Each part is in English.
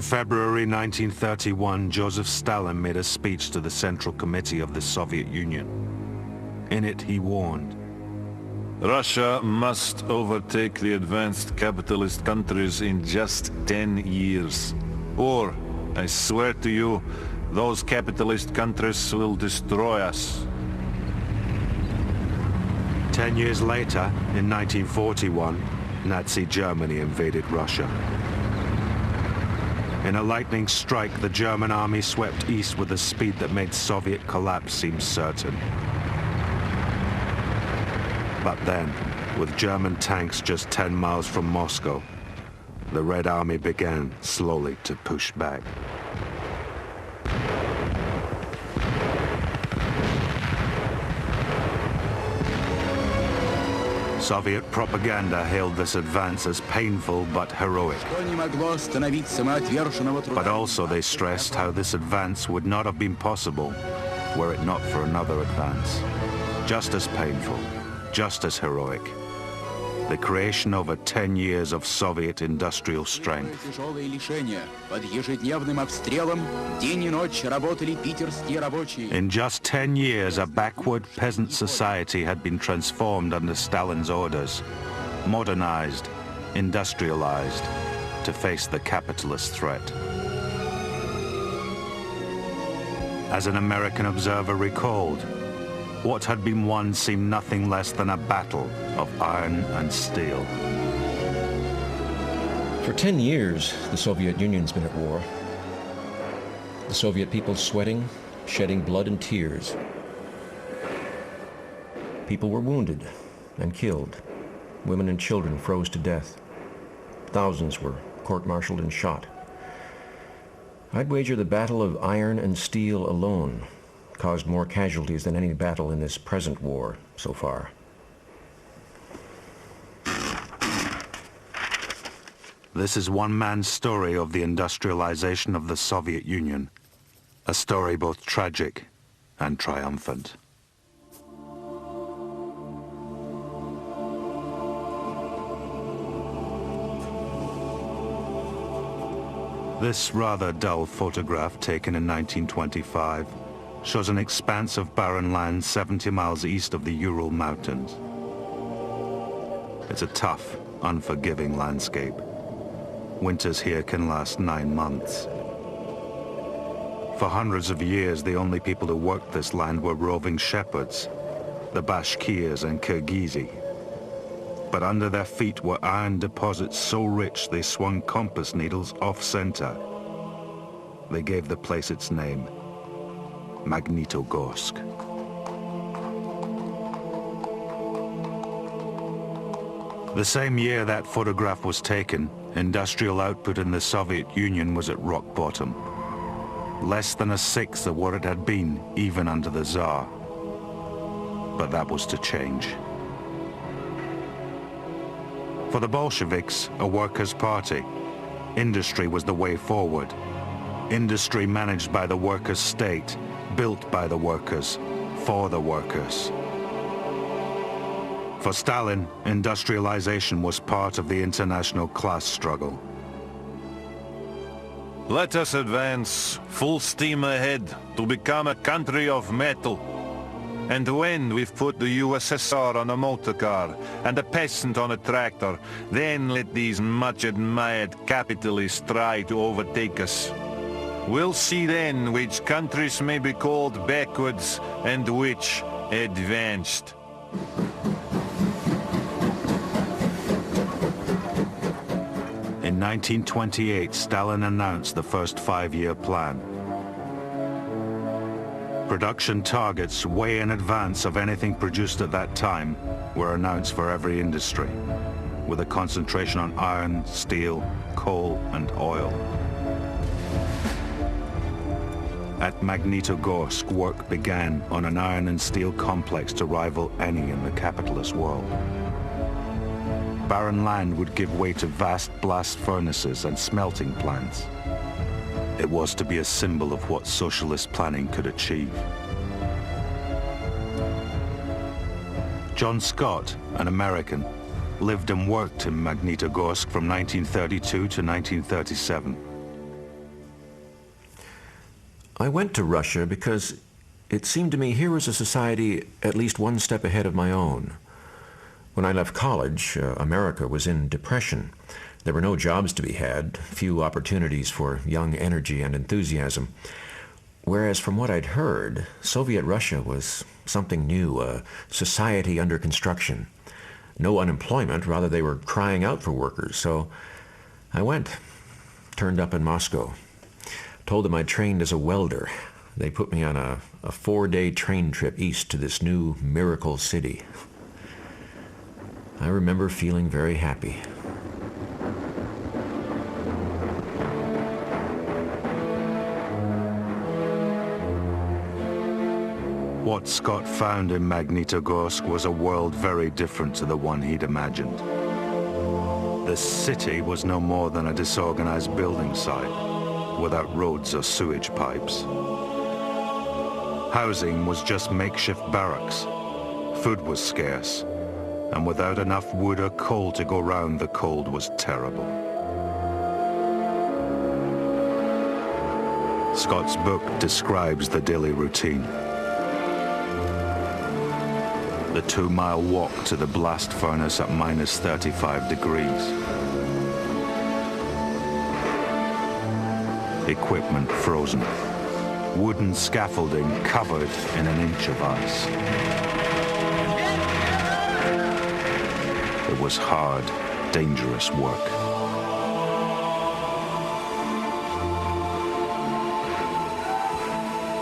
In February 1931, Joseph Stalin made a speech to the Central Committee of the Soviet Union. In it, he warned, Russia must overtake the advanced capitalist countries in just 10 years. Or, I swear to you, those capitalist countries will destroy us. 10 years later, in 1941, Nazi Germany invaded Russia. In a lightning strike, the German army swept east with a speed that made Soviet collapse seem certain. But then, with German tanks just 10 miles from Moscow, the Red Army began slowly to push back. Soviet propaganda hailed this advance as painful but heroic. But also they stressed how this advance would not have been possible were it not for another advance. Just as painful, just as heroic. The creation over 10 years of Soviet industrial strength. In just 10 years, a backward peasant society had been transformed under Stalin's orders, modernized, industrialized, to face the capitalist threat. As an American observer recalled, what had been won seemed nothing less than a battle of iron and steel. For 10 years, the Soviet Union's been at war. The Soviet people sweating, shedding blood and tears. People were wounded and killed. Women and children froze to death. Thousands were court-martialed and shot. I'd wager the battle of iron and steel alone caused more casualties than any battle in this present war so far. This is one man's story of the industrialization of the Soviet Union, a story both tragic and triumphant. This rather dull photograph taken in 1925 shows an expanse of barren land 70 miles east of the Ural Mountains. It's a tough, unforgiving landscape. Winters here can last 9 months. For hundreds of years, the only people who worked this land were roving shepherds, the Bashkirs and Kirgizi. But under their feet were iron deposits so rich they swung compass needles off-center. They gave the place its name, Magnitogorsk. The same year that photograph was taken, industrial output in the Soviet Union was at rock bottom. Less than a sixth of what it had been, even under the Tsar. But that was to change. For the Bolsheviks, a workers' party, industry was the way forward. Industry managed by the workers' state, built by the workers, for the workers. For Stalin, industrialization was part of the international class struggle. Let us advance full steam ahead to become a country of metal. And when we've put the USSR on a motor car and a peasant on a tractor, then let these much-admired capitalists try to overtake us. We'll see then which countries may be called backwards and which advanced. In 1928, Stalin announced the first 5-year plan. Production targets way in advance of anything produced at that time were announced for every industry, with a concentration on iron, steel, coal, and oil. At Magnitogorsk, work began on an iron and steel complex to rival any in the capitalist world. Barren land would give way to vast blast furnaces and smelting plants. It was to be a symbol of what socialist planning could achieve. John Scott, an American, lived and worked in Magnitogorsk from 1932 to 1937. I went to Russia because it seemed to me here was a society at least one step ahead of my own. When I left college, America was in depression. There were no jobs to be had, few opportunities for young energy and enthusiasm. Whereas from what I'd heard, Soviet Russia was something new, a society under construction. No unemployment, rather they were crying out for workers. So I went, turned up in Moscow, told them I trained as a welder. They put me on a 4-day train trip east to this new miracle city. I remember feeling very happy. What Scott found in Magnitogorsk was a world very different to the one he'd imagined. The city was no more than a disorganized building site, without roads or sewage pipes. Housing was just makeshift barracks. Food was scarce, and without enough wood or coal to go round, the cold was terrible. Scott's book describes the daily routine. The 2-mile walk to the blast furnace at minus 35 degrees. Equipment frozen. Wooden scaffolding covered in an inch of ice. It was hard, dangerous work.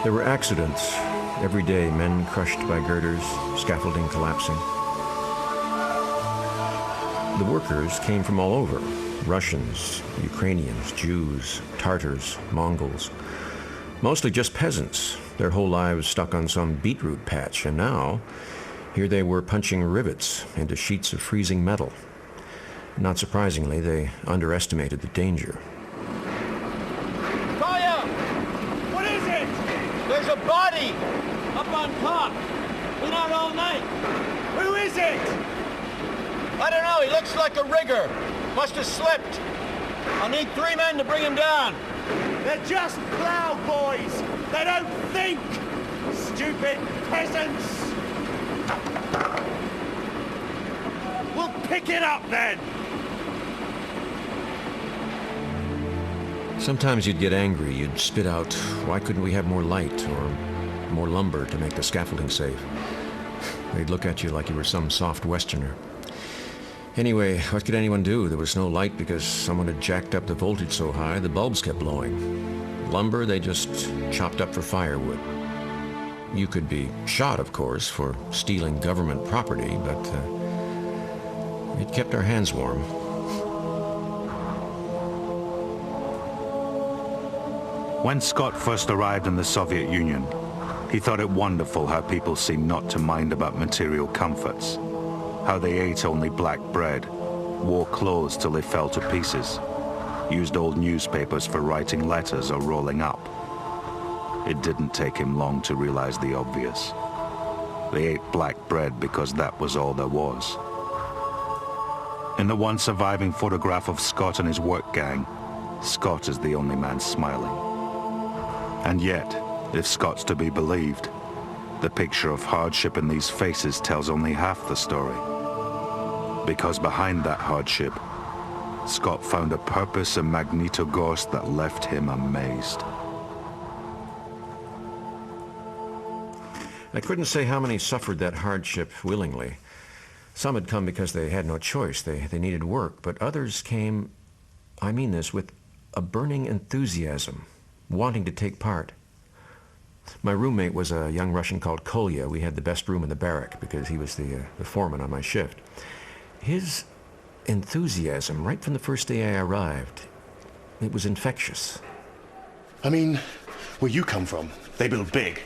There were accidents. Every day, men crushed by girders, scaffolding collapsing. The workers came from all over. Russians, Ukrainians, Jews, Tartars, Mongols. Mostly just peasants, their whole lives stuck on some beetroot patch, and now, here they were punching rivets into sheets of freezing metal. Not surprisingly, they underestimated the danger. Fire! What is it? There's a body! Up on top! Been out all night! Who is it? I don't know, he looks like a rigger. Must have slipped. I'll need 3 men to bring him down. They're just plow boys! They don't think! Stupid peasants! We'll pick it up then! Sometimes you'd get angry. You'd spit out, why couldn't we have more light or more lumber to make the scaffolding safe? They'd look at you like you were some soft Westerner. Anyway, what could anyone do? There was no light because someone had jacked up the voltage so high the bulbs kept blowing. Lumber, they just chopped up for firewood. You could be shot, of course, for stealing government property, but it kept our hands warm. When Scott first arrived in the Soviet Union, he thought it wonderful how people seemed not to mind about material comforts, how they ate only black bread, wore clothes till they fell to pieces, used old newspapers for writing letters or rolling up. It didn't take him long to realize the obvious. They ate black bread because that was all there was. In the one surviving photograph of Scott and his work gang, Scott is the only man smiling. And yet, if Scott's to be believed, the picture of hardship in these faces tells only half the story. Because behind that hardship, Scott found a purpose in Magnitogorsk that left him amazed. I couldn't say how many suffered that hardship willingly. Some had come because they had no choice. They needed work. But others came, I mean this, with a burning enthusiasm, wanting to take part. My roommate was a young Russian called Kolya. We had the best room in the barrack because he was the foreman on my shift. His enthusiasm, right from the first day I arrived, it was infectious. I mean, where you come from, they build big.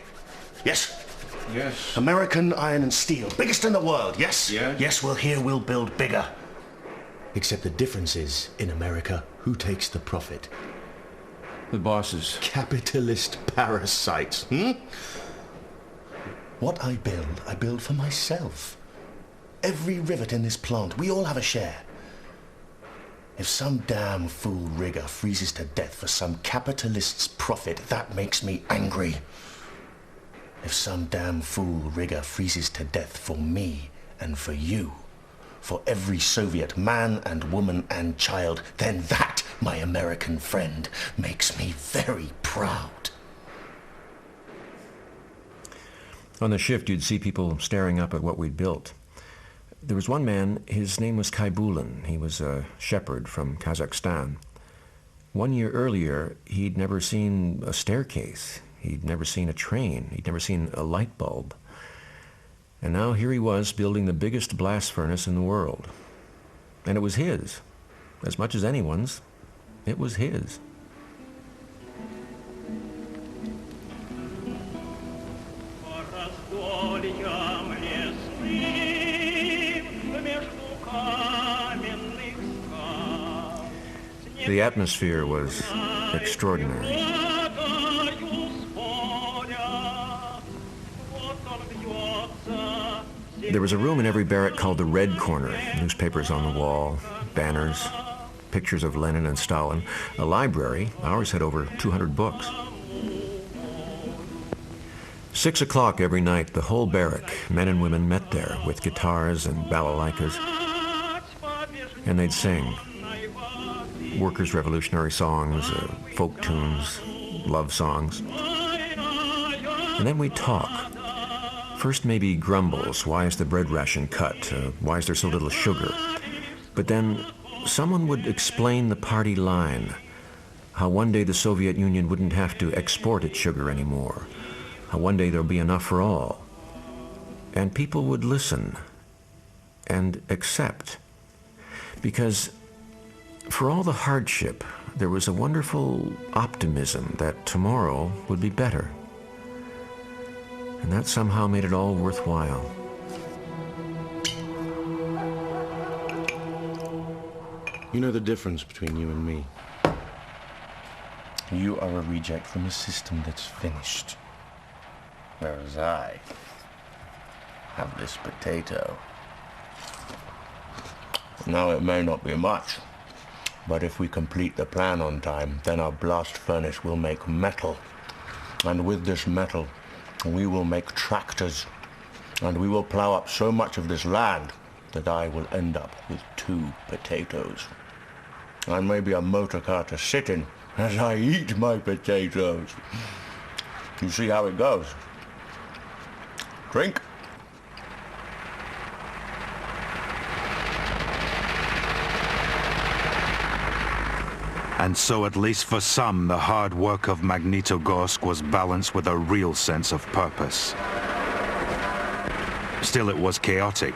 Yes? Yes. American iron and steel, biggest in the world, yes? Yeah. Yes, well, here we'll build bigger. Except the difference is, in America, who takes the profit? The bosses. Capitalist parasites, What I build for myself. Every rivet in this plant, we all have a share. If some damn fool rigger freezes to death for some capitalist's profit, that makes me angry. If some damn fool rigger freezes to death for me and for you, for every Soviet man and woman and child, then that, my American friend, makes me very proud. On the shift, you'd see people staring up at what we'd built. There was one man, his name was Kaibulin. He was a shepherd from Kazakhstan. 1 year earlier, he'd never seen a staircase. He'd never seen a train. He'd never seen a light bulb. And now here he was building the biggest blast furnace in the world. And it was his. As much as anyone's, it was his. The atmosphere was extraordinary. There was a room in every barrack called the Red Corner. Newspapers on the wall, banners, pictures of Lenin and Stalin. A library. Ours had over 200 books. 6 o'clock every night, the whole barrack, men and women, met there with guitars and balalaikas, and they'd sing workers' revolutionary songs, folk tunes, love songs. And then we'd talk. First maybe grumbles, why is the bread ration cut? Why is there so little sugar? But then someone would explain the party line, how one day the Soviet Union wouldn't have to export its sugar anymore, how one day there'll be enough for all. And people would listen and accept, because for all the hardship, there was a wonderful optimism that tomorrow would be better. And that somehow made it all worthwhile. You know the difference between you and me. You are a reject from a system that's finished. Whereas I have this potato. Now it may not be much, but if we complete the plan on time, then our blast furnace will make metal. And with this metal, we will make tractors. And we will plow up so much of this land that I will end up with 2 potatoes. And maybe a motor car to sit in as I eat my potatoes. You see how it goes. Drink. And so, at least for some, the hard work of Magnitogorsk was balanced with a real sense of purpose. Still, it was chaotic.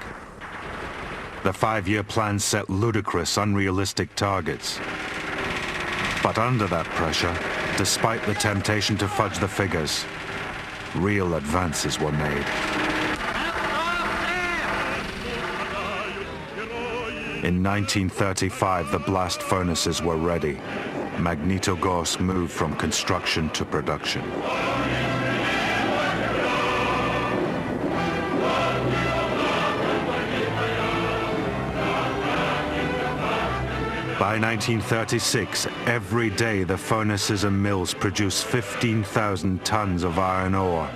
The 5-year plan set ludicrous, unrealistic targets. But under that pressure, despite the temptation to fudge the figures, real advances were made. In 1935, the blast furnaces were ready. Magnitogorsk moved from construction to production. By 1936, every day the furnaces and mills produced 15,000 tons of iron ore,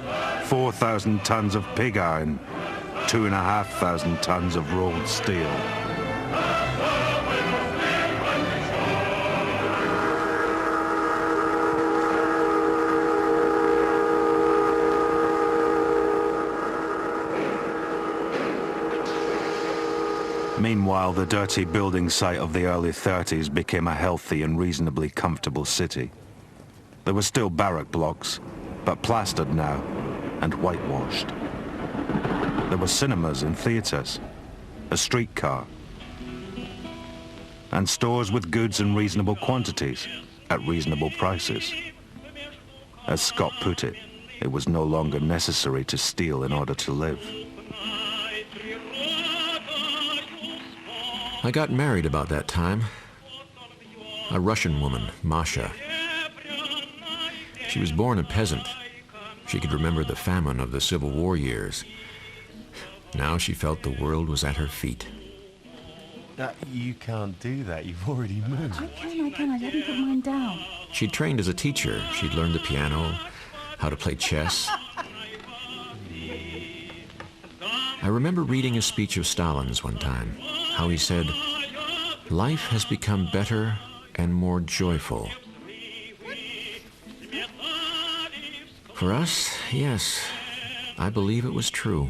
4,000 tons of pig iron, 2,500 tons of rolled steel. Meanwhile, the dirty building site of the early 30s became a healthy and reasonably comfortable city. There were still barrack blocks, but plastered now and whitewashed. There were cinemas and theaters, a streetcar, and stores with goods in reasonable quantities at reasonable prices. As Scott put it, it was no longer necessary to steal in order to live. I got married about that time. A Russian woman, Masha. She was born a peasant. She could remember the famine of the Civil War years. Now she felt the world was at her feet. You can't do that. You've already moved. I can. I haven't put mine down. She'd trained as a teacher. She'd learned the piano, how to play chess. I remember reading a speech of Stalin's one time, how he said, "Life has become better and more joyful." For us, yes, I believe it was true.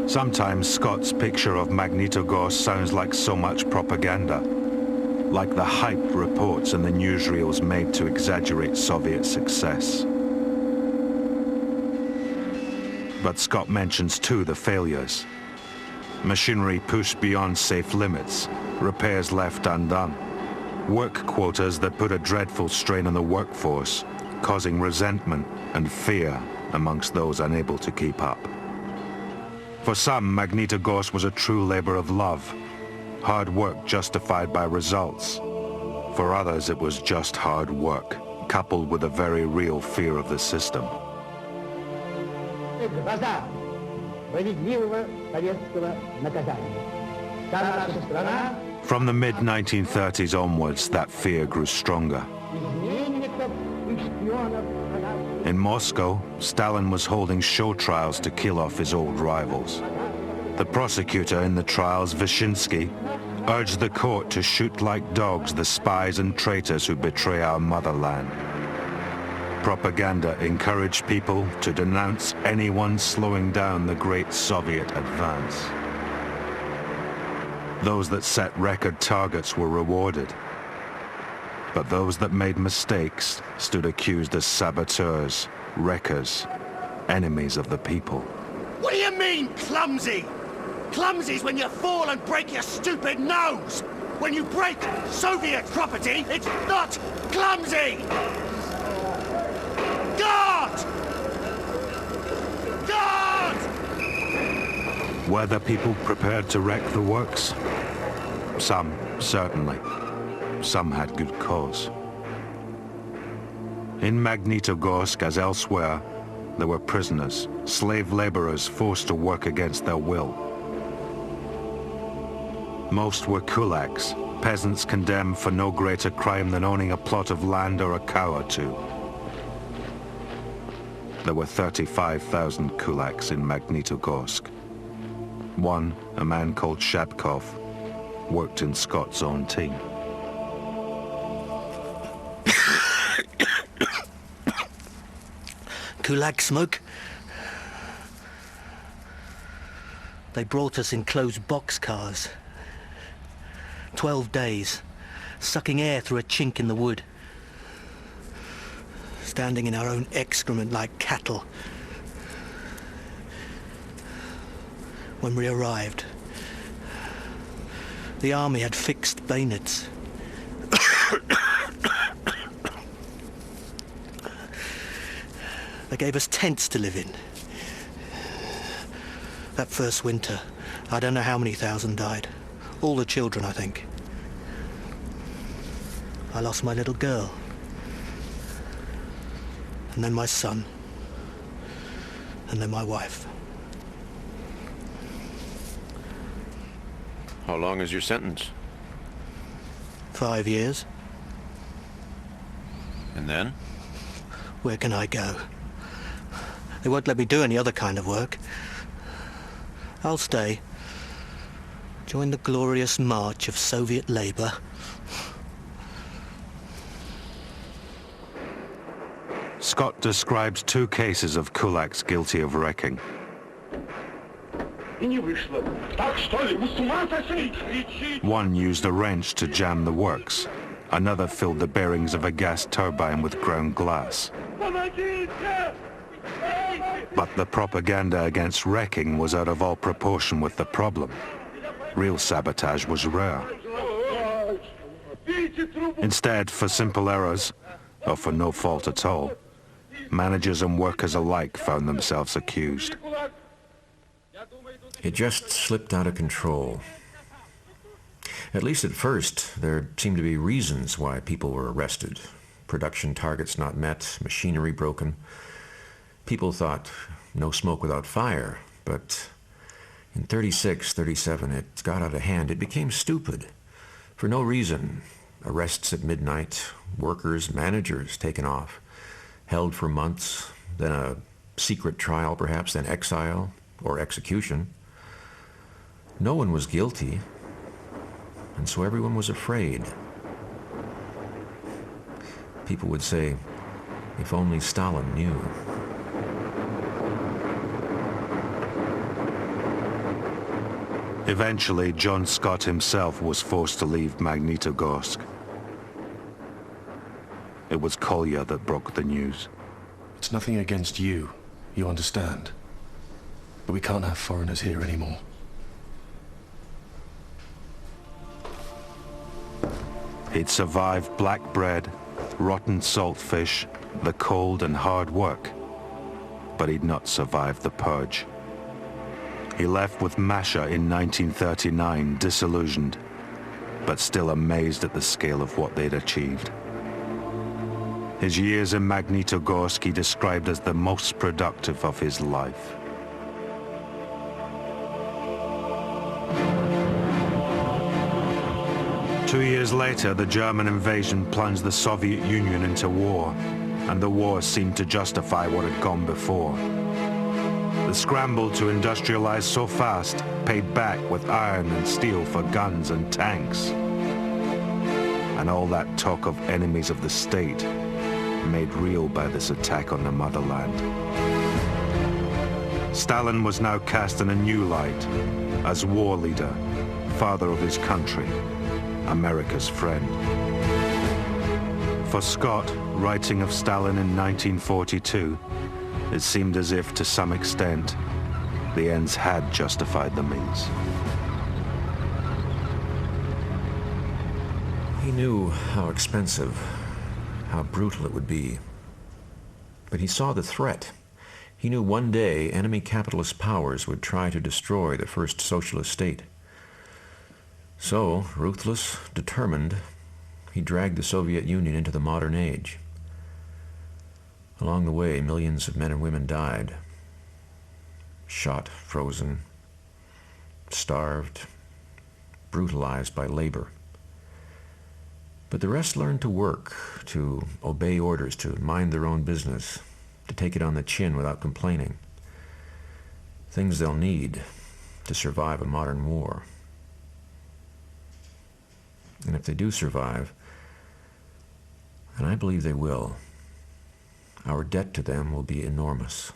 Sometimes Scott's picture of Magnitogorsk sounds like so much propaganda, like the hyped reports in the newsreels made to exaggerate Soviet success. But Scott mentions too the failures. Machinery pushed beyond safe limits, repairs left undone, work quotas that put a dreadful strain on the workforce, causing resentment and fear amongst those unable to keep up. For some, Magnitogorsk was a true labor of love, hard work justified by results. For others, it was just hard work, coupled with a very real fear of the system. From the mid-1930s onwards, that fear grew stronger. In Moscow, Stalin was holding show trials to kill off his old rivals. The prosecutor in the trials, Vyshinsky, urged the court to shoot like dogs the spies and traitors who betray our motherland. Propaganda encouraged people to denounce anyone slowing down the great Soviet advance. Those that set record targets were rewarded. But those that made mistakes stood accused as saboteurs, wreckers, enemies of the people. What do you mean, clumsy? Clumsy's when you fall and break your stupid nose! When you break Soviet property, it's not clumsy! Guard! Guard! Were the people prepared to wreck the works? Some, certainly. Some had good cause. In Magnitogorsk, as elsewhere, there were prisoners, slave laborers forced to work against their will. Most were kulaks, peasants condemned for no greater crime than owning a plot of land or a cow or two. There were 35,000 kulaks in Magnitogorsk. One, a man called Shabkov, worked in Scott's own team. Kulak smoke? They brought us in closed boxcars. 12 days, sucking air through a chink in the wood. Standing in our own excrement like cattle. When we arrived, the army had fixed bayonets. They gave us tents to live in. That first winter, I don't know how many thousand died. All the children, I think. I lost my little girl. And then my son. And then my wife. How long is your sentence? 5 years. And then? Where can I go? They won't let me do any other kind of work. I'll stay. Join the glorious march of Soviet labor. Scott describes 2 cases of kulaks guilty of wrecking. One used a wrench to jam the works. Another filled the bearings of a gas turbine with ground glass. But the propaganda against wrecking was out of all proportion with the problem. Real sabotage was rare. Instead, for simple errors, or for no fault at all, managers and workers alike found themselves accused. It just slipped out of control. At least at first, there seemed to be reasons why people were arrested. Production targets not met, machinery broken. People thought, no smoke without fire, but in 36, 37, it got out of hand. It became stupid. For no reason. Arrests at midnight, workers, managers taken off, held for months, then a secret trial perhaps, then exile or execution. No one was guilty, and so everyone was afraid. People would say, if only Stalin knew. Eventually, John Scott himself was forced to leave Magnitogorsk. It was Kolya that broke the news. It's nothing against you, you understand. But we can't have foreigners here anymore. He'd survived black bread, rotten saltfish, the cold and hard work. But he'd not survived the purge. He left with Masha in 1939, disillusioned, but still amazed at the scale of what they'd achieved. His years in Magnitogorsk he described as the most productive of his life. Two years later, the German invasion plunged the Soviet Union into war, and the war seemed to justify what had gone before. The scramble to industrialize so fast paid back with iron and steel for guns and tanks. And all that talk of enemies of the state made real by this attack on the motherland. Stalin was now cast in a new light as war leader, father of his country, America's friend. For Scott, writing of Stalin in 1942, it seemed as if, to some extent, the ends had justified the means. He knew how expensive, how brutal it would be. But he saw the threat. He knew one day enemy capitalist powers would try to destroy the first socialist state. So, ruthless, determined, he dragged the Soviet Union into the modern age. Along the way, millions of men and women died. Shot, frozen, starved, brutalized by labor. But the rest learned to work, to obey orders, to mind their own business, to take it on the chin without complaining. Things they'll need to survive a modern war. And if they do survive, and I believe they will, our debt to them will be enormous.